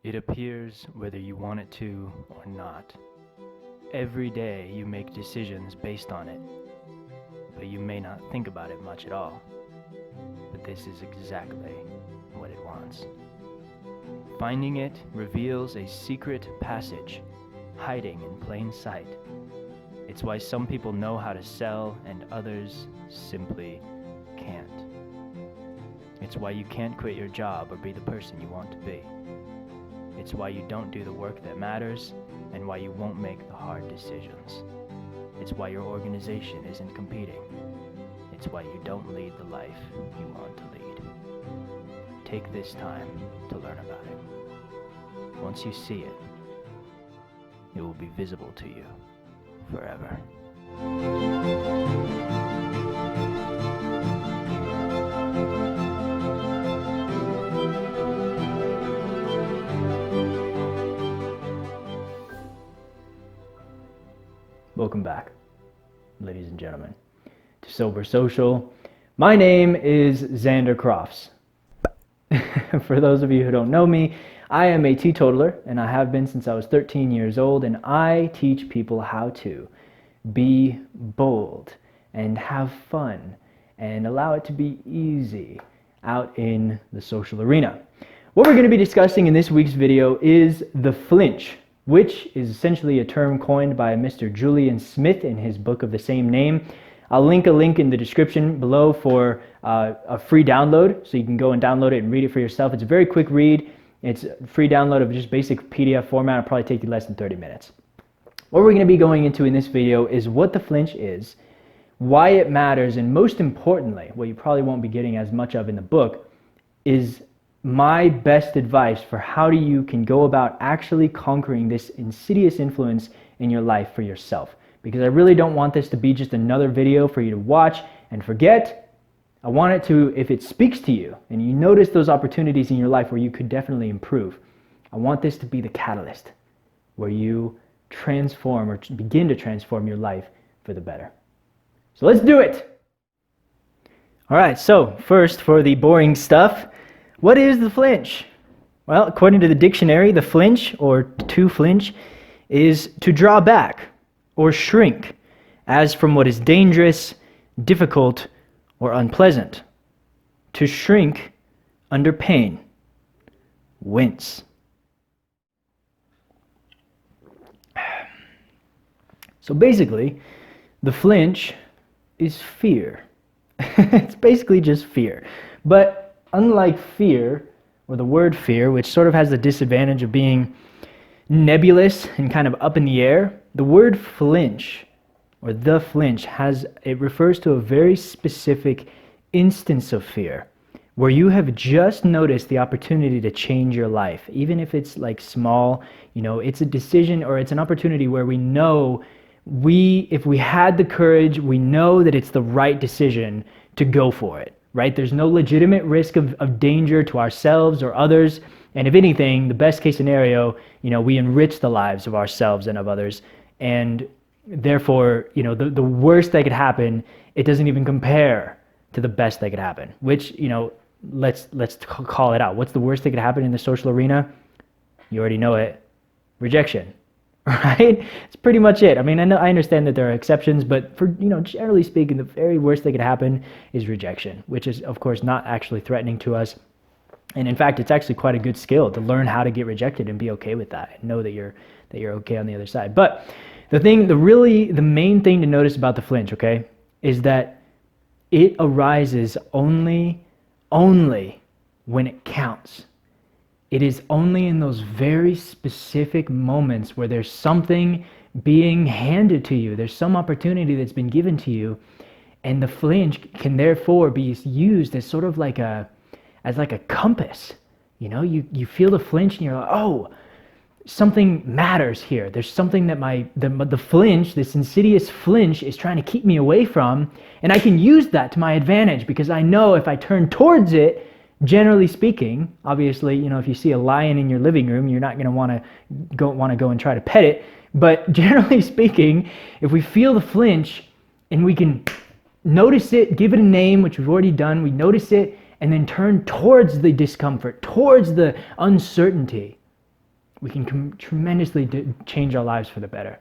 It appears whether you want it to or not. Every day you make decisions based on it, but you may not think about it much at all. But this is exactly what it wants. Finding it reveals a secret passage hiding in plain sight. It's why some people know how to sell and others simply can't. It's why you can't quit your job or be the person you want to be. It's why you don't do the work that matters and why you won't make the hard decisions. It's why your organization isn't competing. It's why you don't lead the life you want to lead. Take this time to learn about it. Once you see it, it will be visible to you forever. Welcome back, ladies and gentlemen, to Sober Social. My name is Xander Crofts. For those of you who don't know me, I am a teetotaler, and I have been since I was 13 years old, and I teach people how to be bold and have fun and allow it to be easy out in the social arena. What we're going to be discussing in this week's video is the flinch, which is essentially a term coined by Mr. Julian Smith in his book of the same name. I'll link a link in the description below for a free download, so you can go and download it and read it for yourself. It's a very quick read. It's a free download of just basic PDF format. It'll probably take you less than 30 minutes. What we're going to be going into in this video is what the flinch is, why it matters, and most importantly, what you probably won't be getting as much of in the book, is my best advice for how you can go about actually conquering this insidious influence in your life for yourself. Because I really don't want this to be just another video for you to watch and forget. I want it to, if it speaks to you and you notice those opportunities in your life where you could definitely improve, I want this to be the catalyst where you transform or begin to transform your life for the better. So let's do it. All right, so first, for the boring stuff, what is the flinch? Well, according to the dictionary, the flinch, or to flinch, is to draw back or shrink as from what is dangerous, difficult, or unpleasant. To shrink under pain. Wince. So basically, the flinch is fear. It's basically just fear. But unlike fear, or the word fear, which sort of has the disadvantage of being nebulous and kind of up in the air, the word flinch, or the flinch, it refers to a very specific instance of fear where you have just noticed the opportunity to change your life. Even if it's like small, it's a decision or it's an opportunity where we know if we had the courage, we know that it's the right decision to go for it, right? There's no legitimate risk of danger to ourselves or others. And if anything, the best case scenario, we enrich the lives of ourselves and of others. And therefore, the worst that could happen, it doesn't even compare to the best that could happen, which, let's call it out. What's the worst that could happen in the social arena? You already know it. Rejection, right? It's pretty much it. I mean, I understand that there are exceptions, but for, generally speaking, the very worst that could happen is rejection, which is, of course, not actually threatening to us. And in fact, it's actually quite a good skill to learn how to get rejected and be okay with that and know that you're okay on the other side. But the main thing to notice about the flinch, okay, is that it arises only when it counts. It is only in those very specific moments where there's something being handed to you. There's some opportunity that's been given to you, and the flinch can therefore be used as sort of like a compass. You feel the flinch and you're like, oh, something matters here. There's something that the flinch, this insidious flinch, is trying to keep me away from, and I can use that to my advantage because I know if I turn towards it, generally speaking, obviously, if you see a lion in your living room, you're not going to want to go and try to pet it. But generally speaking, if we feel the flinch and we can notice it, give it a name, which we've already done, we notice it, and then turn towards the discomfort, towards the uncertainty, we can tremendously change our lives for the better.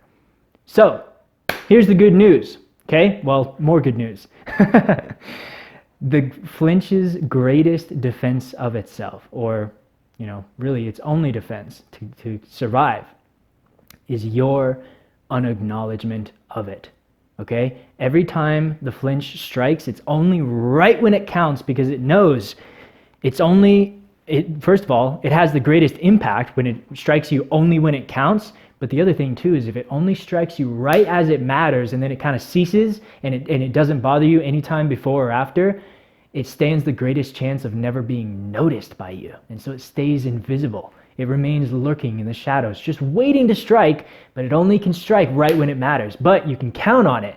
So, here's the good news, okay? Well, more good news. The flinch's greatest defense of itself, or, really its only defense to survive, is your unacknowledgement of it, okay? Every time the flinch strikes, it's only right when it counts, because it knows first of all, it has the greatest impact when it strikes you only when it counts. But the other thing too is if it only strikes you right as it matters, and then it kind of ceases and it doesn't bother you anytime before or after, it stands the greatest chance of never being noticed by you. And so it stays invisible. It remains lurking in the shadows, just waiting to strike, but it only can strike right when it matters. But you can count on it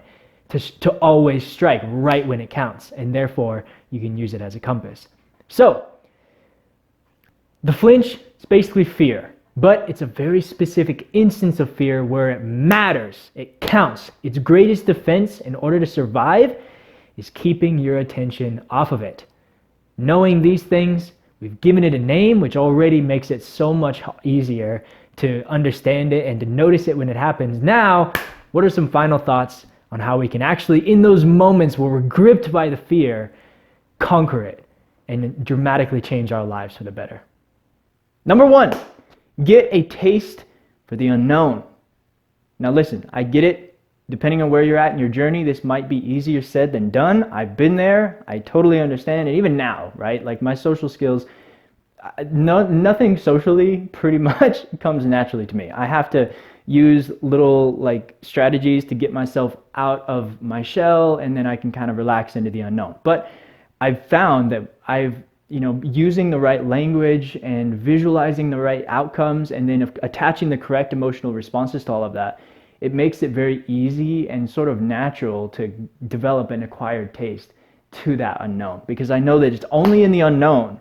to always strike right when it counts, and therefore you can use it as a compass. So, the flinch is basically fear, but it's a very specific instance of fear where it matters, it counts. Its greatest defense in order to survive is keeping your attention off of it. Knowing these things, we've given it a name, which already makes it so much easier to understand it and to notice it when it happens. Now, what are some final thoughts on how we can actually, in those moments where we're gripped by the fear, conquer it and dramatically change our lives for the better? Number 1, get a taste for the unknown. Now listen, I get it. Depending on where you're at in your journey, this might be easier said than done. I've been there. I totally understand. And even now, right? Like my social skills, nothing socially pretty much comes naturally to me. I have to use little strategies to get myself out of my shell, and then I can kind of relax into the unknown. But I've found that using the right language and visualizing the right outcomes, and then attaching the correct emotional responses to all of that, it makes it very easy and sort of natural to develop an acquired taste to that unknown. Because I know that it's only in the unknown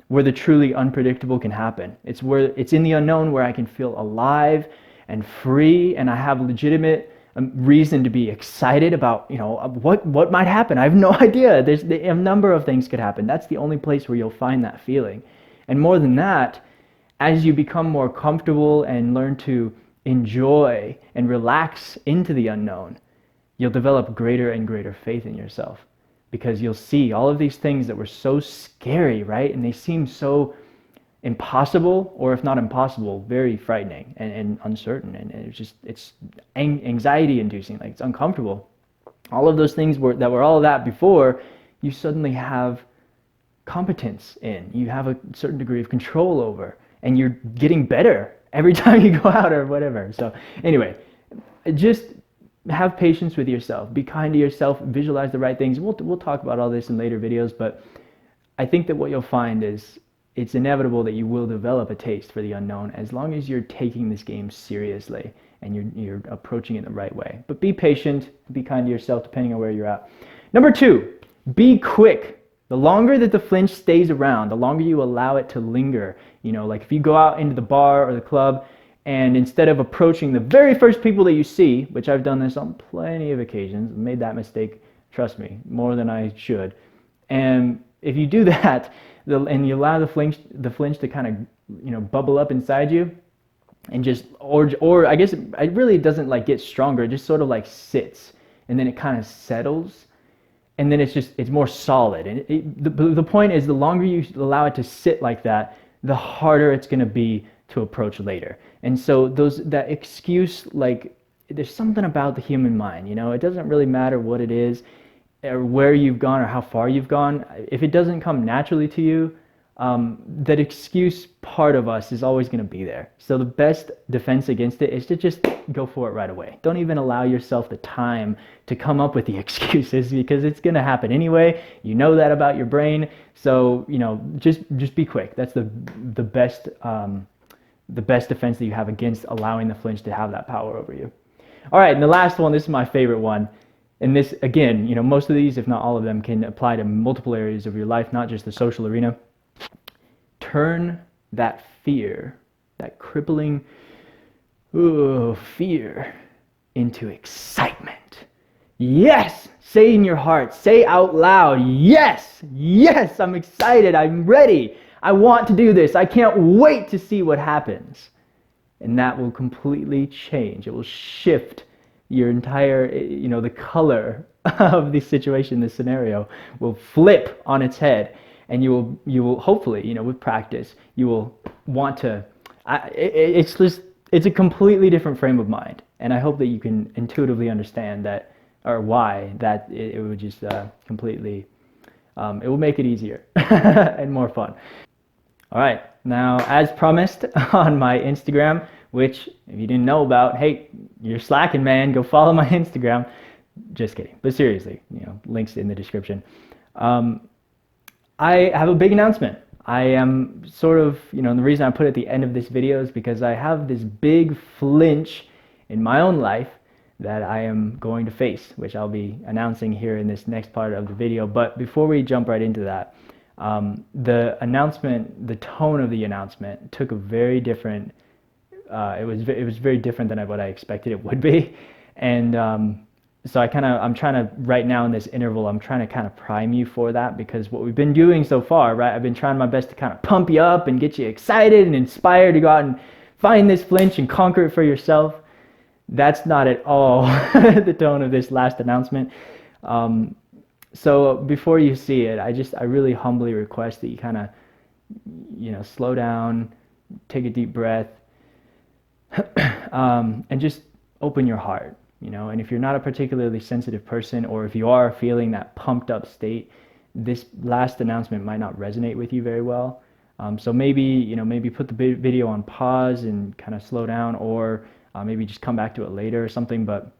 where the truly unpredictable can happen. It's in the unknown where I can feel alive and free, and I have legitimate reason to be excited about what might happen. I have no idea. There's a number of things could happen. That's the only place where you'll find that feeling. And more than that, as you become more comfortable and learn to enjoy and relax into the unknown, you'll develop greater and greater faith in yourself, because you'll see all of these things that were so scary, right? And they seem so impossible, or if not impossible, very frightening and uncertain, and it's anxiety inducing, like it's uncomfortable. All of those things that were all of that before, you suddenly have competence in, you have a certain degree of control over, and you're getting better every time you go out or whatever. So anyway, just have patience with yourself, be kind to yourself, visualize the right things. We'll talk about all this in later videos, but I think that what you'll find is it's inevitable that you will develop a taste for the unknown as long as you're taking this game seriously and you're approaching it the right way. But be patient, be kind to yourself depending on where you're at. Number 2, be quick. The longer that the flinch stays around, the longer you allow it to linger. Like if you go out into the bar or the club, and instead of approaching the very first people that you see, which I've done this on plenty of occasions, made that mistake, trust me, more than I should. And if you do that, and you allow the flinch to kind of bubble up inside you, and just or I guess it really doesn't get stronger. It just sort of sits, and then it kind of settles, and then it's more solid. And the point is, the longer you allow it to sit like that, the harder it's going to be to approach later. And so that excuse, there's something about the human mind. It doesn't really matter what it is, or where you've gone, or how far you've gone. If it doesn't come naturally to you, that excuse part of us is always going to be there. So the best defense against it is to just go for it right away. Don't even allow yourself the time to come up with the excuses, because it's going to happen anyway. You know that about your brain. So just be quick. That's the best defense that you have against allowing the flinch to have that power over you. All right, and the last one. This is my favorite one. And this, again, most of these, if not all of them, can apply to multiple areas of your life, not just the social arena. Turn that fear, that crippling fear, into excitement. Yes! Say in your heart, say out loud, yes! Yes, I'm excited, I'm ready. I want to do this. I can't wait to see what happens. And that will completely change. It will shift your entire, the color of the situation, the scenario will flip on its head, and you will hopefully, with practice, you will want to. It's just it's a completely different frame of mind, and I hope that you can intuitively understand that, or why that it would just completely. It will make it easier and more fun. All right, now as promised on my Instagram, which if you didn't know about, hey, you're slacking, man. Go follow my Instagram. Just kidding, but seriously, links in the description. Um, I have a big announcement. I am sort of, the reason I put it at the end of this video is because I have this big flinch in my own life that I am going to face, which I'll be announcing here in this next part of the video. But before we jump right into that, the announcement, the tone of the announcement took a very different, it was very different than what I expected it would be. And so I'm trying to, right now in this interval, I'm trying to kind of prime you for that, because what we've been doing so far, right, I've been trying my best to kind of pump you up and get you excited and inspired to go out and find this flinch and conquer it for yourself. That's not at all the tone of this last announcement. So before you see it, I really humbly request that you kind of, slow down, take a deep breath, and just open your heart, and if you're not a particularly sensitive person, or if you are feeling that pumped up state, this last announcement might not resonate with you very well. So maybe put the video on pause and kind of slow down, or maybe just come back to it later or something. But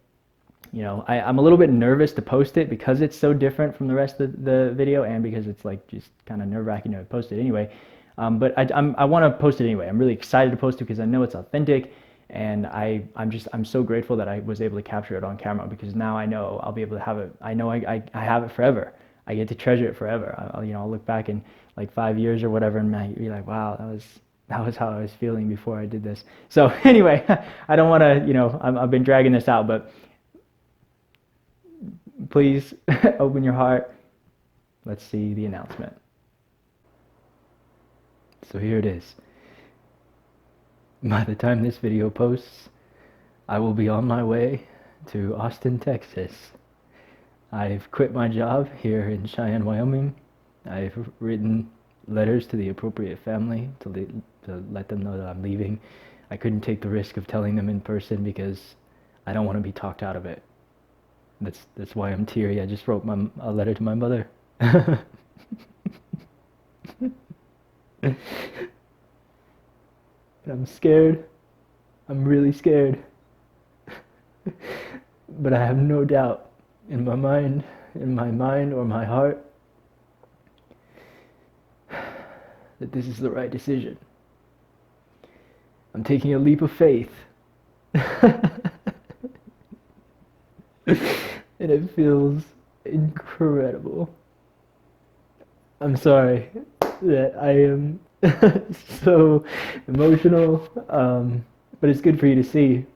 I'm a little bit nervous to post it because it's so different from the rest of the video, and because it's like just kind of nerve-wracking to post it anyway. But I want to post it anyway. I'm really excited to post it because I know it's authentic, and I'm so grateful that I was able to capture it on camera, because now I know I'll be able to have it. I know I have it forever. I get to treasure it forever. I'll look back in like 5 years or whatever, and be like, wow, that was how I was feeling before I did this. So anyway, I don't want to, I've been dragging this out, but please open your heart. Let's see the announcement. So here it is. By the time this video posts, I will be on my way to Austin, Texas. I've quit my job here in Cheyenne, Wyoming. I've written letters to the appropriate family to let them know that I'm leaving. I couldn't take the risk of telling them in person because I don't want to be talked out of it. That's why I'm teary. I just wrote a letter to my mother. But I'm scared. I'm really scared. But I have no doubt in my mind or my heart, that this is the right decision. I'm taking a leap of faith. And it feels incredible. I'm sorry that I am so emotional, but it's good for you to see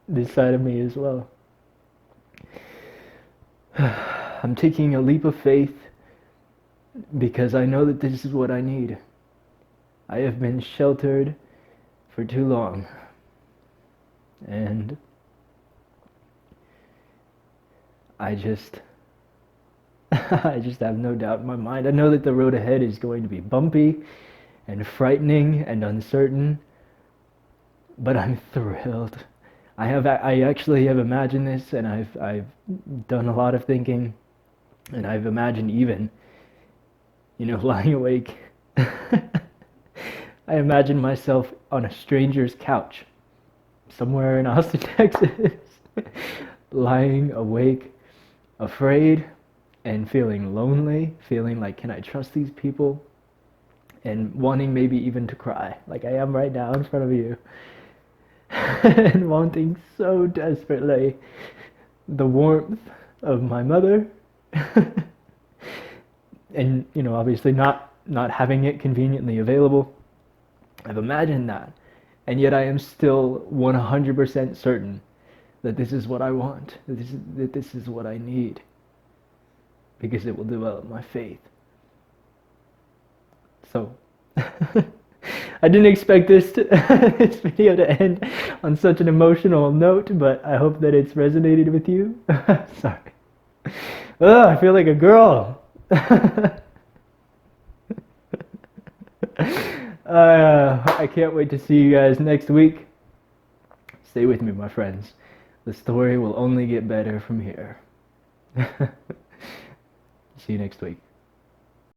this side of me as well. I'm taking a leap of faith because I know that this is what I need. I have been sheltered for too long, and I just have no doubt in my mind. I know that the road ahead is going to be bumpy and frightening and uncertain, but I'm thrilled. I actually have imagined this, and I've done a lot of thinking, and I've imagined even, lying awake. I imagine myself on a stranger's couch somewhere in Austin, Texas, lying awake, afraid, and feeling lonely, feeling like, can I trust these people? And wanting maybe even to cry, like I am right now in front of you. And wanting so desperately the warmth of my mother. And, obviously not having it conveniently available. I've imagined that. And yet I am still 100% certain that this is what I want, that this is what I need, because it will develop my faith. So, I I didn't expect this video to end on such an emotional note, but I hope that it's resonated with you. Sorry. Ugh, I feel like a girl. I can't wait to see you guys next week. Stay with me, my friends. The story will only get better from here. See you next week.